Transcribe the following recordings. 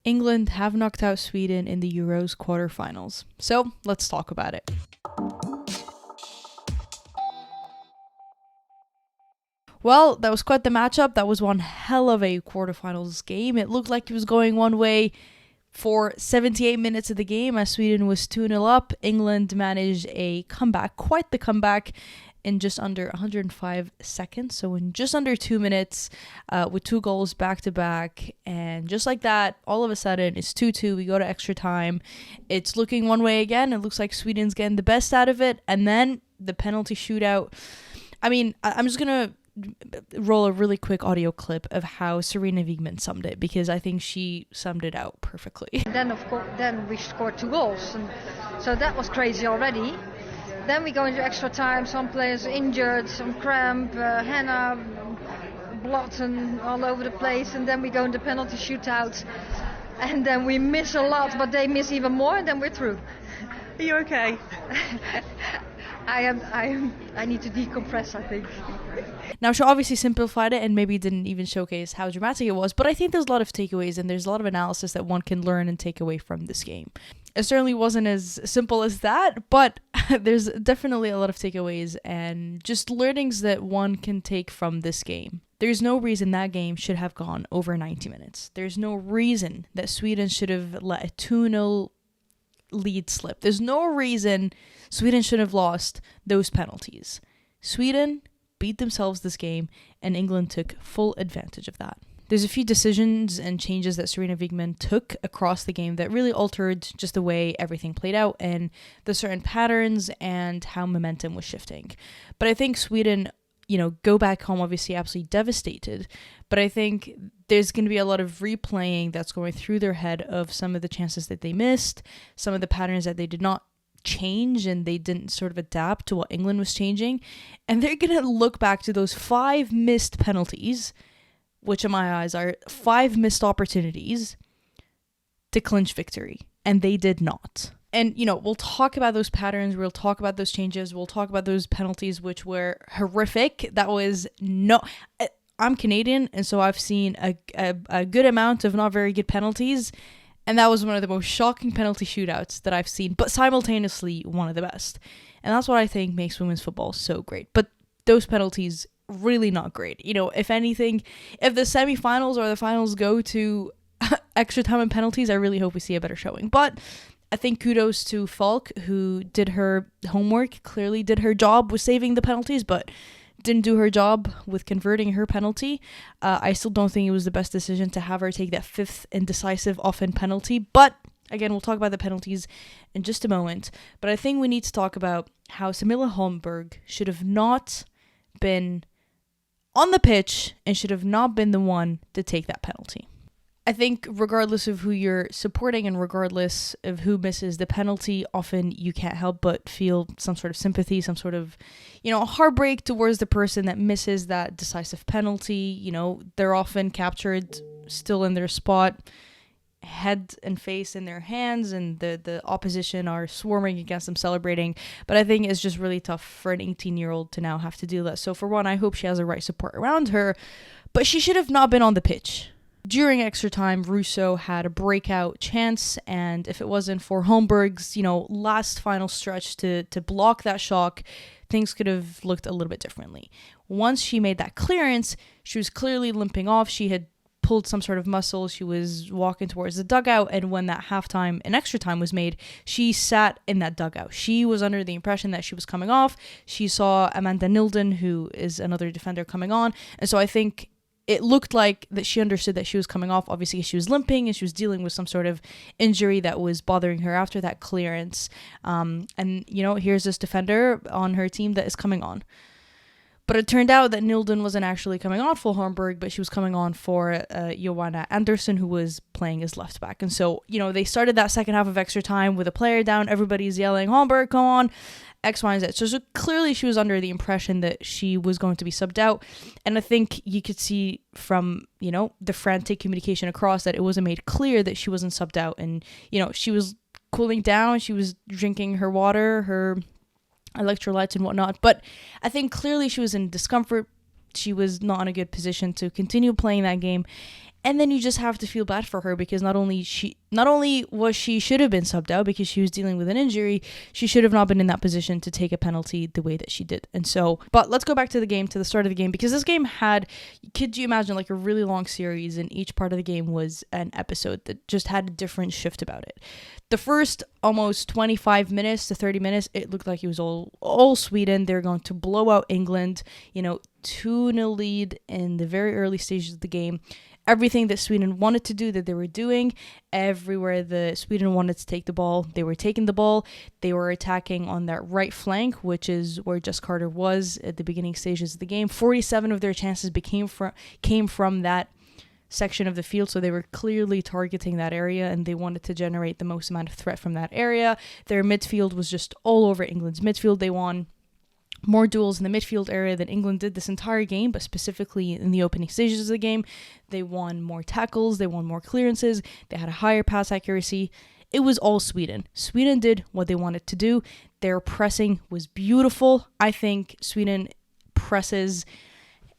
England have knocked out Sweden in the Euros quarterfinals. So let's talk about it. Well, that was quite the matchup. That was one hell of a quarterfinals game. It looked like it was going one way for 78 minutes of the game as Sweden was 2-0 up. England managed a comeback, quite the comeback, in just under 105 seconds. So in just under 2 minutes, with 2 goals back to back. And just like that, all of a sudden, it's 2-2. We go to extra time. It's looking one way again. It looks like Sweden's getting the best out of it. And then the penalty shootout. I mean, I'm just going to roll a really quick audio clip of how Sarina Wiegman summed it, because I think she summed it out perfectly. Then of course, then we scored 2 goals, and so that was crazy already. Then we go into extra time. Some players injured, some cramp, Hannah, blood and all over the place, and then we go into penalty shootout, and then we miss a lot, but they miss even more, and then we're through. Are you okay? I need to decompress, I think. Now, she obviously simplified it and maybe didn't even showcase how dramatic it was, but I think there's a lot of takeaways and there's a lot of analysis that one can learn and take away from this game. It certainly wasn't as simple as that, but there's definitely a lot of takeaways and just learnings that one can take from this game. There's no reason that game should have gone over 90 minutes. There's no reason that Sweden should have let a 2-0 lead slip. There's no reason Sweden should have lost those penalties. Sweden beat themselves this game, and England took full advantage of that. There's a few decisions and changes that Sarina Wiegman took across the game that really altered just the way everything played out and the certain patterns and how momentum was shifting. But I think Sweden, go back home obviously absolutely devastated. But I think there's going to be a lot of replaying that's going through their head of some of the chances that they missed, some of the patterns that they did not change and they didn't sort of adapt to what England was changing. And they're going to look back to those 5 missed penalties, which in my eyes are 5 missed opportunities to clinch victory. And they did not. And, we'll talk about those patterns. We'll talk about those changes. We'll talk about those penalties, which were horrific. That was I'm Canadian, and so I've seen a good amount of not very good penalties. And that was one of the most shocking penalty shootouts that I've seen, but simultaneously one of the best. And that's what I think makes women's football so great. But those penalties, really not great. If anything, if the semifinals or the finals go to extra time and penalties, I really hope we see a better showing. But I think kudos to Falk, who did her homework, clearly did her job with saving the penalties, but didn't do her job with converting her penalty. I still don't think it was the best decision to have her take that 5th indecisive off-end penalty. But again, we'll talk about the penalties in just a moment. But I think we need to talk about how Camilla Holmberg should have not been on the pitch and should have not been the one to take that penalty. I think regardless of who you're supporting and regardless of who misses the penalty, often you can't help but feel some sort of sympathy, some sort of, heartbreak towards the person that misses that decisive penalty. They're often captured still in their spot, head and face in their hands, and the opposition are swarming against them, celebrating. But I think it's just really tough for an 18-year-old to now have to do that. So for one, I hope she has the right support around her, but she should have not been on the pitch. During extra time, Russo had a breakout chance, and if it wasn't for Holmberg's, last final stretch to block that shock, things could have looked a little bit differently. Once she made that clearance, she was clearly limping off. She had pulled some sort of muscle. She was walking towards the dugout, and when that halftime and extra time was made, she sat in that dugout. She was under the impression that she was coming off. She saw Amanda Nilden, who is another defender, coming on, and so I think it looked like that she understood that she was coming off. Obviously, she was limping and she was dealing with some sort of injury that was bothering her after that clearance. Here's this defender on her team that is coming on. But it turned out that Nilden wasn't actually coming on for Holmberg, but she was coming on for Joanna Andersson, who was playing as left back. And so, they started that second half of extra time with a player down. Everybody's yelling, Holmberg, come on. X, Y, and Z. So clearly she was under the impression that she was going to be subbed out. And I think you could see from, the frantic communication across that it wasn't made clear that she wasn't subbed out. And, she was cooling down. She was drinking her water, her electrolytes and whatnot. But I think clearly she was in discomfort. She was not in a good position to continue playing that game. And then you just have to feel bad for her because not only was she should have been subbed out because she was dealing with an injury, she should have not been in that position to take a penalty the way that she did. And so, but let's go back to the start of the game, because this game had, could you imagine, like a really long series, and each part of the game was an episode that just had a different shift about it. The first almost 25 minutes to 30 minutes, it looked like it was all Sweden. They're going to blow out England, 2-0 lead in the very early stages of the game. Everything that Sweden wanted to do, that they were doing. Everywhere the Sweden wanted to take the ball, they were taking the ball. They were attacking on that right flank, which is where Jess Carter was at the beginning stages of the game. 47 of their chances came from that section of the field, so they were clearly targeting that area, and they wanted to generate the most amount of threat from that area. Their midfield was just all over England's midfield. They won more duels in the midfield area than England did this entire game, but specifically in the opening stages of the game. They won more tackles, they won more clearances, they had a higher pass accuracy. It was all Sweden. Sweden did what they wanted to do. Their pressing was beautiful. I think Sweden presses,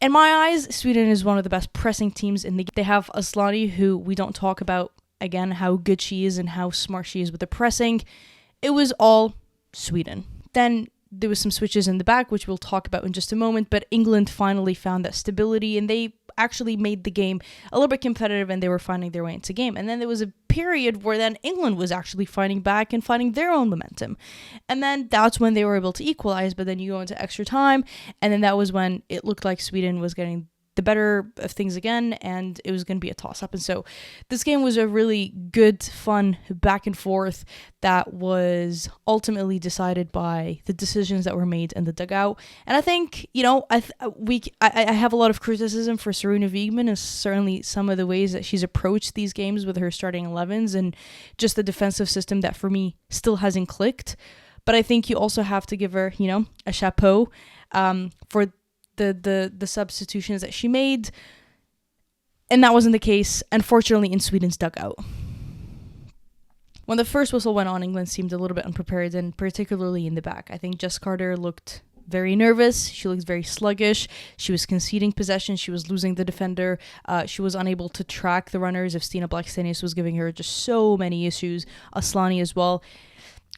in my eyes, Sweden is one of the best pressing teams in the game. They have Asllani, who we don't talk about, again, how good she is and how smart she is with the pressing. It was all Sweden. Then there was some switches in the back, which we'll talk about in just a moment, but England finally found that stability, and they actually made the game a little bit competitive, and they were finding their way into the game. And then there was a period where then England was actually fighting back and finding their own momentum. And then that's when they were able to equalize, but then you go into extra time, and then that was when it looked like Sweden was getting the better of things again, and it was going to be a toss-up. And so this game was a really good, fun back and forth that was ultimately decided by the decisions that were made in the dugout. And I think, I have a lot of criticism for Sarina Wiegman, and certainly some of the ways that she's approached these games with her starting 11s and just the defensive system that for me still hasn't clicked. But I think you also have to give her, a chapeau for the substitutions that she made, and that wasn't the case, unfortunately, in Sweden's dugout. When the first whistle went on, England seemed a little bit unprepared, and particularly in the back. I think Jess Carter looked very nervous. She looked very sluggish. She was conceding possession. She was losing the defender. She was unable to track the runners. If Stina Blackstenius was giving her just so many issues. Asllani as well.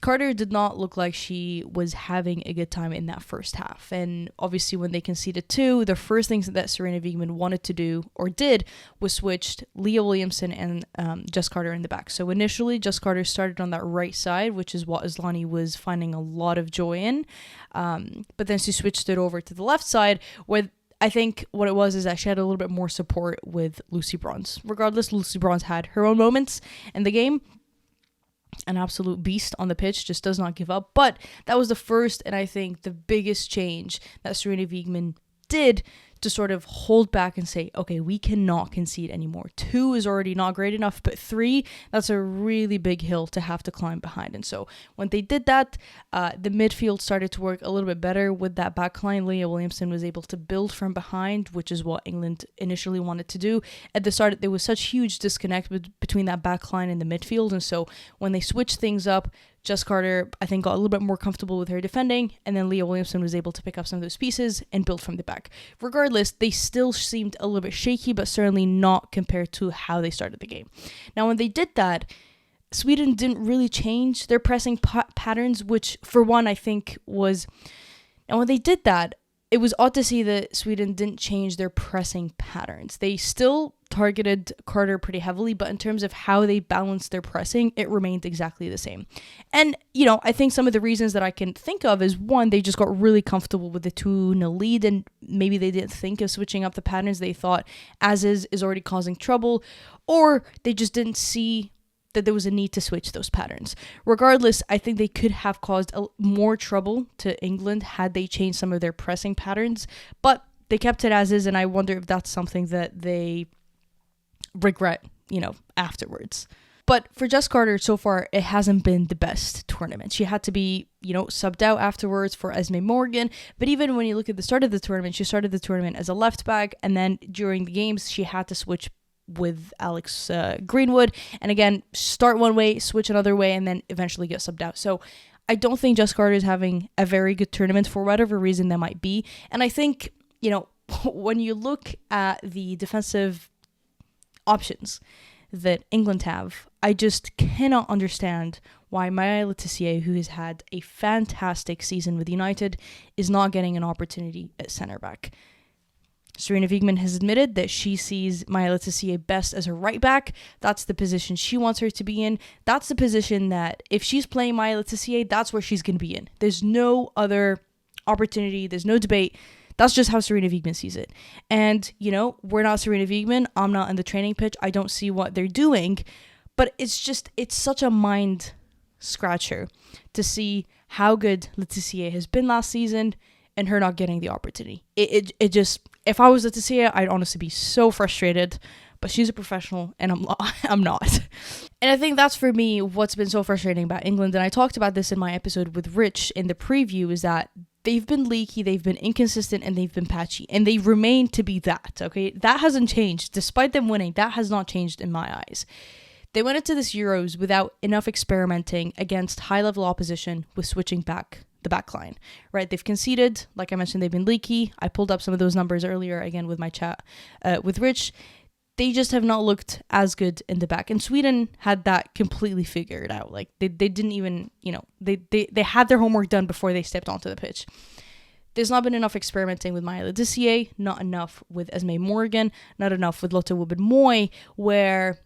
Carter did not look like she was having a good time in that first half. And obviously when they conceded 2, the first things that Sarina Wiegman wanted to do, or did, was switched Leah Williamson and Jess Carter in the back. So initially, Jess Carter started on that right side, which is what Asllani was finding a lot of joy in. But then she switched it over to the left side, where I think what it was is that she had a little bit more support with Lucy Bronze. Regardless, Lucy Bronze had her own moments in the game. An absolute beast on the pitch, just does not give up. But that was the first and I think the biggest change that Sarina Wiegman did to sort of hold back and say, okay, we cannot concede anymore. 2 is already not great enough, but 3, that's a really big hill to have to climb behind. And so when they did that, the midfield started to work a little bit better with that back line. Leah Williamson was able to build from behind, which is what England initially wanted to do. At the start, there was such huge disconnect between that back line and the midfield. And so when they switched things up, Jess Carter, I think, got a little bit more comfortable with her defending, and then Leah Williamson was able to pick up some of those pieces and build from the back. Regardless, they still seemed a little bit shaky, but certainly not compared to how they started the game. Now, when they did that, Sweden didn't really change their pressing patterns, which, for one, I think was... And when they did that, it was odd to see that Sweden didn't change their pressing patterns. They still targeted Carter pretty heavily, but in terms of how they balanced their pressing, it remained exactly the same. And, I think some of the reasons that I can think of is, one, they just got really comfortable with the 2-0 lead, and maybe they didn't think of switching up the patterns. They thought as is already causing trouble, or they just didn't see that there was a need to switch those patterns. Regardless, I think they could have caused more trouble to England had they changed some of their pressing patterns, but they kept it as is, and I wonder if that's something that they regret, afterwards. But for Jess Carter, so far, it hasn't been the best tournament. She had to be, subbed out afterwards for Esme Morgan. But even when you look at the start of the tournament, she started the tournament as a left back, and then during the games, she had to switch with Alex Greenwood, and again, start one way, switch another way, and then eventually get subbed out. So I don't think Jess Carter is having a very good tournament for whatever reason that might be. And I think, when you look at the defensive options that England have, I just cannot understand why Maya Le Tissier, who has had a fantastic season with United, is not getting an opportunity at centre back. Sarina Wiegman has admitted that she sees Maya Le Tissier best as a right back. That's the position she wants her to be in. That's the position that if she's playing Maya Le Tissier, that's where she's going to be in. There's no other opportunity. There's no debate. That's just how Sarina Wiegman sees it. And, we're not Sarina Wiegman. I'm not in the training pitch. I don't see what they're doing. But it's such a mind scratcher to see how good Le Tissier has been last season and her not getting the opportunity. It just, if I was Le Tissier, I'd honestly be so frustrated. But she's a professional and I'm not. And I think that's for me what's been so frustrating about England. And I talked about this in my episode with Rich in the preview, is that they've been leaky, they've been inconsistent, and they've been patchy. And they remain to be that, okay? That hasn't changed. Despite them winning, that has not changed in my eyes. They went into this Euros without enough experimenting against high-level opposition with switching back the back line, right? They've conceded. Like I mentioned, they've been leaky. I pulled up some of those numbers earlier, again, with my chat with Rich. They just have not looked as good in the back. And Sweden had that completely figured out. Like, they didn't even, they had their homework done before they stepped onto the pitch. There's not been enough experimenting with Maya Le Tissier, not enough with Esme Morgan, not enough with Lotte Wubben-Moy, where,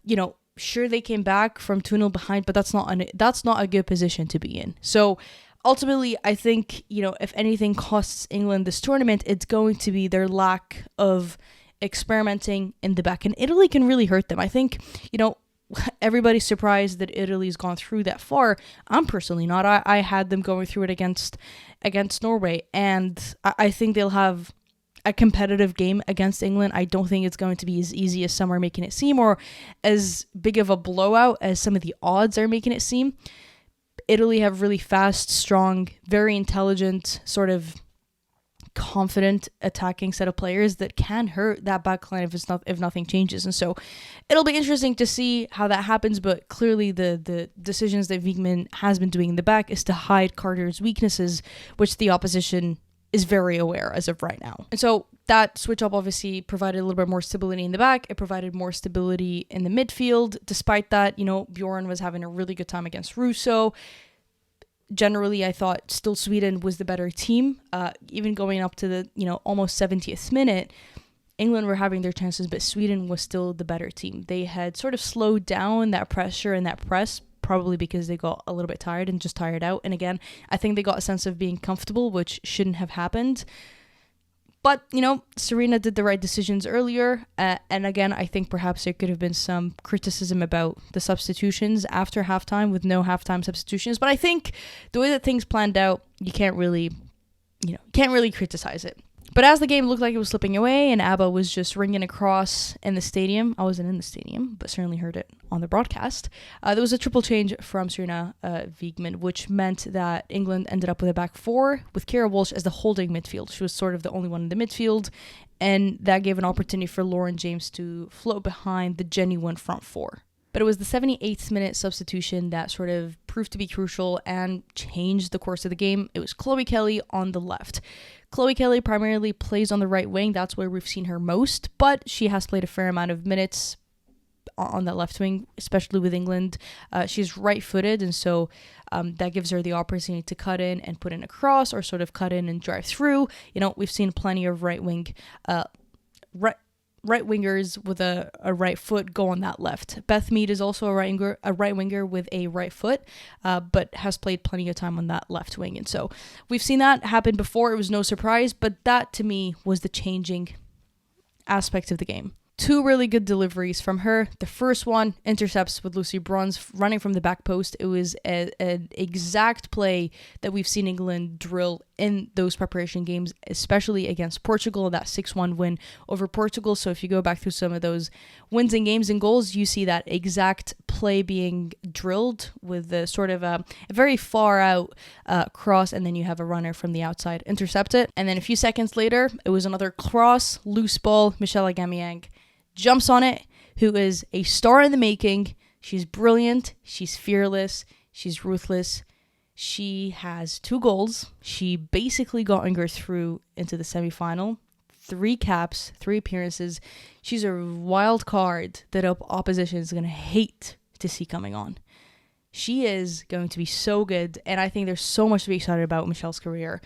sure, they came back from 2-0 behind, but that's not a good position to be in. So ultimately, I think, if anything costs England this tournament, it's going to be their lack of experimenting in the back. And Italy can really hurt them. I think, everybody's surprised that Italy's gone through that far. I'm personally not. I had them going through it against Norway. And I think they'll have a competitive game against England. I don't think it's going to be as easy as some are making it seem, or as big of a blowout as some of the odds are making it seem. Italy have really fast, strong, very intelligent, sort of confident attacking set of players that can hurt that backline if nothing changes. And so it'll be interesting to see how that happens, but clearly the decisions that Wiegman has been doing in the back is to hide Carter's weaknesses, which the opposition is very aware as of right now. And so that switch up obviously provided a little bit more stability in the back. It provided more stability in the midfield. Despite that, Bjorn was having a really good time against Russo. Generally, I thought still Sweden was the better team. Even going up to the, almost 70th minute, England were having their chances, but Sweden was still the better team. They had sort of slowed down that pressure and that press, probably because they got a little bit tired and just tired out. And again, I think they got a sense of being comfortable, which shouldn't have happened. But, Sarina did the right decisions earlier. And again, I think perhaps there could have been some criticism about the substitutions after halftime with no halftime substitutions. But I think the way that things planned out, you can't really criticize it. But as the game looked like it was slipping away and ABBA was just ringing across in the stadium, I wasn't in the stadium, but certainly heard it on the broadcast, there was a triple change from Sarina Wiegman, which meant that England ended up with a back four with Kira Walsh as the holding midfield. She was sort of the only one in the midfield, and that gave an opportunity for Lauren James to float behind the genuine front four. But it was the 78th minute substitution that sort of proved to be crucial and changed the course of the game. It was chloekelly on the left. Chloekelly primarily plays on the right wing. That's where we've seen her most, but she has played a fair amount of minutes on that left wing, especially with England. She's right-footed, and so that gives her the opportunity to cut in and put in a cross, or sort of cut in and drive through. We've seen plenty of right wingers with a right foot go on that left. Beth Mead is also a right winger with a right foot, but has played plenty of time on that left wing. And so we've seen that happen before. It was no surprise, but that to me was the changing aspect of the game. Two really good deliveries from her. The first one, intercepts with Lucy Bronze running from the back post. It was an exact play that we've seen England drill in those preparation games, especially against Portugal, that 6-1 win over Portugal. So if you go back through some of those wins and games and goals, you see that exact play being drilled with the sort of a very far out cross, and then you have a runner from the outside intercept it. And then a few seconds later, it was another cross, loose ball. Michelle Agameyang jumps on it, who is a star in the making. She's brilliant. She's fearless. She's ruthless. She has 2 goals. She basically got Ingrid through into the semi-final. 3 caps, 3 appearances. She's a wild card that opposition is going to hate to see coming on. She is going to be so good, and I think there's so much to be excited about Michelle's career.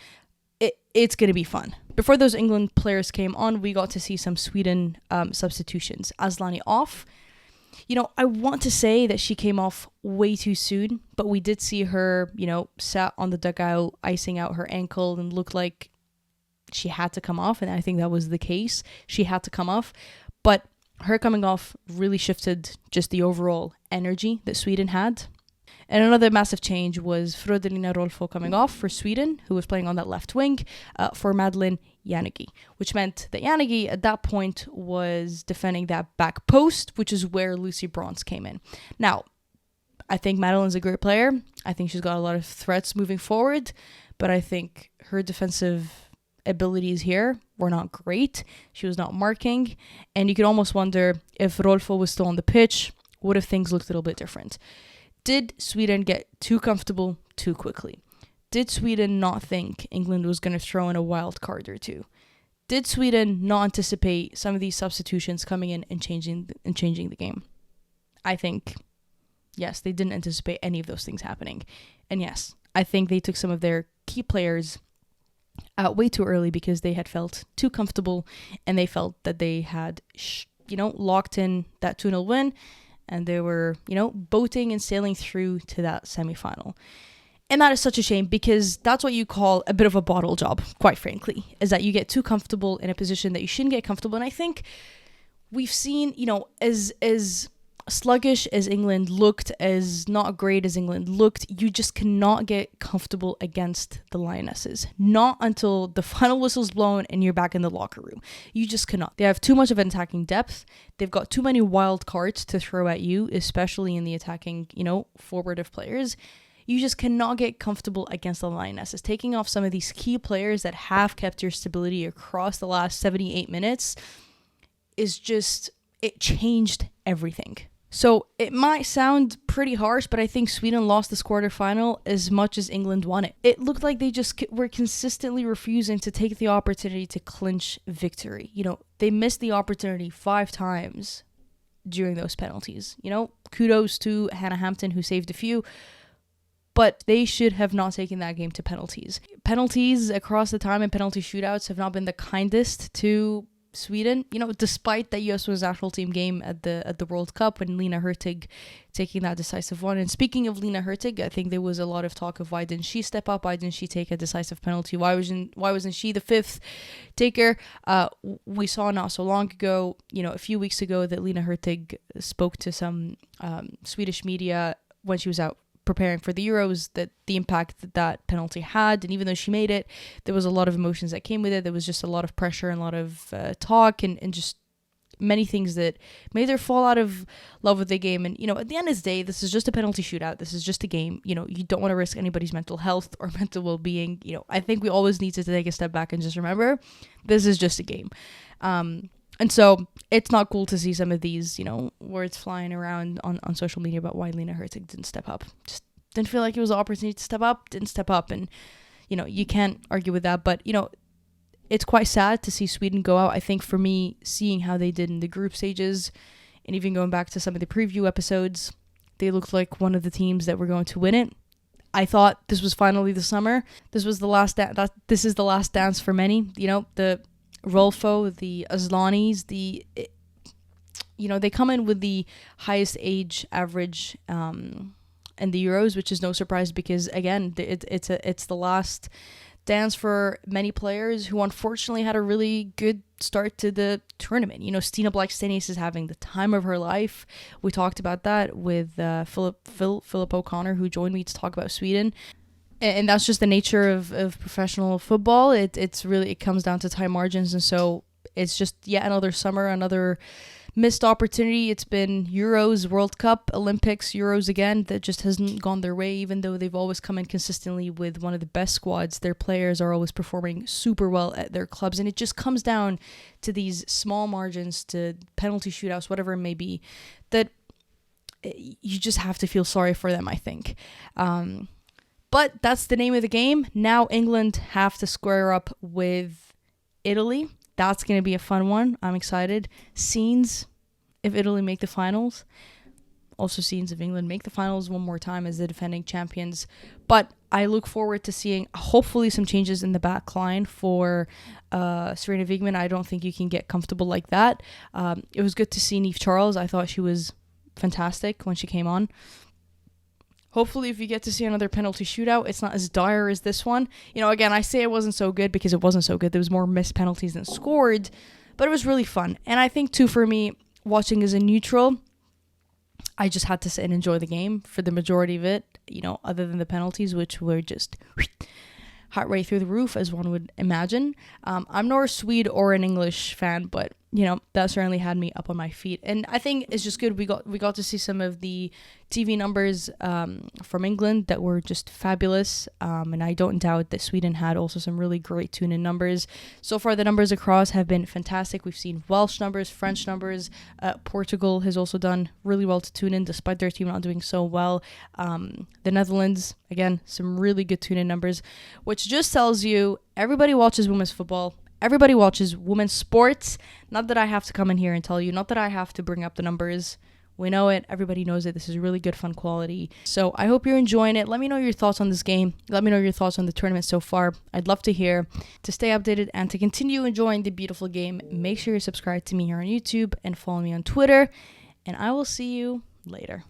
It's going to be fun. Before those England players came on, we got to see some Sweden substitutions. Aslani off. I want to say that she came off way too soon, but we did see her, sat on the dugout, icing out her ankle, and looked like she had to come off, and I think that was the case. She had to come off, but her coming off really shifted just the overall energy that Sweden had. And another massive change was Frodelina Rolfo coming off for Sweden, who was playing on that left wing, for Madeleine Jannegi, which meant that Jannegi at that point was defending that back post, which is where Lucy Bronze came in. Now, I think Madeleine's a great player. I think she's got a lot of threats moving forward, but I think her defensive abilities here were not great. She was not marking, and you could almost wonder if Rolfo was still on the pitch, what if things looked a little bit different? Did Sweden get too comfortable too quickly? Did Sweden not think England was going to throw in a wild card or two? Did Sweden not anticipate some of these substitutions coming in and changing the game? I think, yes, they didn't anticipate any of those things happening. And yes, I think they took some of their key players out way too early because they had felt too comfortable and they felt that they had, locked in that 2-0 win. And they were, boating and sailing through to that semifinal. And that is such a shame because that's what you call a bit of a bottle job, quite frankly, is that you get too comfortable in a position that you shouldn't get comfortable. And I think we've seen, as sluggish as England looked, as not great as England looked, you just cannot get comfortable against the Lionesses. Not until the final whistle's blown and you're back in the locker room. You just cannot. They have too much of an attacking depth. They've got too many wild cards to throw at you, especially in the attacking, forward of players. You just cannot get comfortable against the Lionesses. Taking off some of these key players that have kept your stability across the last 78 minutes is just, it changed everything. So it might sound pretty harsh, but I think Sweden lost this quarterfinal as much as England won it. It looked like they just were consistently refusing to take the opportunity to clinch victory. They missed the opportunity 5 times during those penalties. Kudos to Hannah Hampton, who saved a few, but they should have not taken that game to penalties. Penalties across the time and penalty shootouts have not been the kindest to Sweden, despite that US Women's National Team game at the World Cup when Lena Hurtig taking that decisive one. And speaking of Lena Hurtig, I think there was a lot of talk of why didn't she step up? Why didn't she take a decisive penalty? Why wasn't she the 5th taker? We saw not so long ago, a few weeks ago, that Lena Hurtig spoke to some Swedish media when she was out preparing for the Euros, that the impact that penalty had, and even though she made it, there was a lot of emotions that came with it. There was just a lot of pressure and a lot of talk and just many things that made her fall out of love with the game. And at the end of the day, this is just a penalty shootout. This is just a game. You don't want to risk anybody's mental health or mental well-being. I think we always need to take a step back and just remember this is just a game. And so it's not cool to see some of these, words flying around on social media about why Lena Hurtig didn't step up. Just didn't feel like it was an opportunity to step up, didn't step up. And, you can't argue with that. But, it's quite sad to see Sweden go out. I think for me, seeing how they did in the group stages and even going back to some of the preview episodes, they looked like one of the teams that were going to win it. I thought this was finally the summer. This was the last this is the last dance for many. The Rolfo, the Aslanis, they come in with the highest age average in the Euros, which is no surprise because, again, it's the last dance for many players who unfortunately had a really good start to the tournament. Stina Blackstenius is having the time of her life. We talked about that with Philip O'Connor, who joined me to talk about Sweden. And that's just the nature of professional football. It comes down to time margins. And so it's just yet another summer, another missed opportunity. It's been Euros, World Cup, Olympics, Euros again. That just hasn't gone their way, even though they've always come in consistently with one of the best squads. Their players are always performing super well at their clubs. And it just comes down to these small margins, to penalty shootouts, whatever it may be, that you just have to feel sorry for them, I think. But that's the name of the game. Now England have to square up with Italy. That's going to be a fun one. I'm excited. Scenes if Italy make the finals. Also scenes if England make the finals one more time as the defending champions. But I look forward to seeing hopefully some changes in the back line for Serena Wigman. I don't think you can get comfortable like that. It was good to see Niamh Charles. I thought she was fantastic when she came on. Hopefully, if you get to see another penalty shootout, it's not as dire as this one. You know, again, I say it wasn't so good because it wasn't so good. There was more missed penalties than scored, but it was really fun. And I think, too, for me, watching as a neutral, I just had to sit and enjoy the game for the majority of it, you know, other than the penalties, which were just heart rate through the roof, as one would imagine. I'm nor a Swede or an English fan, but you know, that certainly had me up on my feet. And I think it's just good. We got to see some of the TV numbers from England that were just fabulous. And I don't doubt that Sweden had also some really great tune-in numbers. So far, the numbers across have been fantastic. We've seen Welsh numbers, French numbers. Portugal has also done really well to tune in, despite their team not doing so well. The Netherlands, again, some really good tune-in numbers, which just tells you everybody watches women's football. Everybody watches women's sports. Not that I have to come in here and tell you. Not that I have to bring up the numbers. We know it. Everybody knows it. This is really good, fun quality. So I hope you're enjoying it. Let me know your thoughts on this game. Let me know your thoughts on the tournament so far. I'd love to hear. To stay updated and to continue enjoying the beautiful game, make sure you're subscribed to me here on YouTube and follow me on Twitter. And I will see you later.